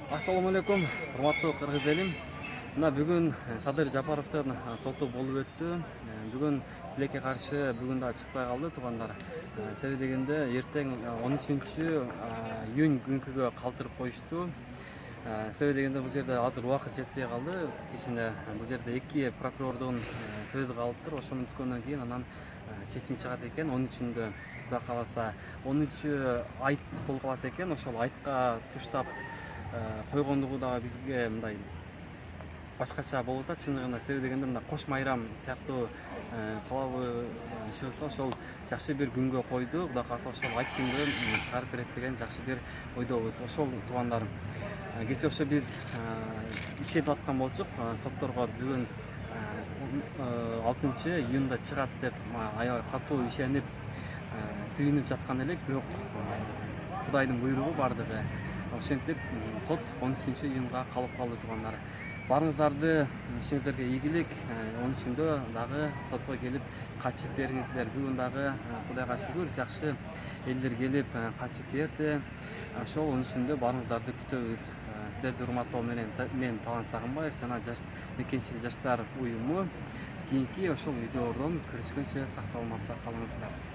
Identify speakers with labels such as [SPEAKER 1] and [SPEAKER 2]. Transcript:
[SPEAKER 1] Assalamu алейкум, урматтуу кыргыз элим. Мына бүгүн Садыр Жапаровдун соту болуп өттү. Бүгүн тилекке каршы бүгүн да чыкпай калды туугандар. Себеби дегенде эртең 13-июнь күнкүгө калтырып коюшту. Себеби дегенде бул жерде азыр убакыт жетпей калды. Кичине бул жерде эки прокурордун сөзү калыптыр. Ошону өткөндөн кийин анан чечим чыгат экен. 13-үндө Кудай кааласа 13 айт болуп калат экен. Ошол айтка туштап койгондугу дагы бизге мындай башкача болуп атат чындыгында. Себеби дегенде мына кош майрам сыяктуу калабы чыгса ошол жакшы бир күнгө койду. Кудай кааласа ошол айт күндө чыгарып берет деген жакшы бир ойдобуз. Ошол туугандар кечээ ошо биз ишенип аткан болчук. Сотторго бүгүн 6-июнда чыгат деп аябай катуу ишенип сүйүнүп жаткан элек, бирок Кудайдын буйругу бардыгы. Ошентип сот 13-июнга калып калды туугандар. Барыңыздарды, ишиңиздерге ийгилик. 13-үндө дагы сотко келип качып бериңиздер. Бүгүн дагы Кудайга шүгүр жакшы элдер келип качып берди. Ошол 13-үндө барыңыздарды күтөбүз. Силерди урматтоо менен мен Талант Сагынбаев жана Мекенчил жаштар уюму. Кийинки ошол видеолордон көрүшкөнчө сак саламатта калыңыздар.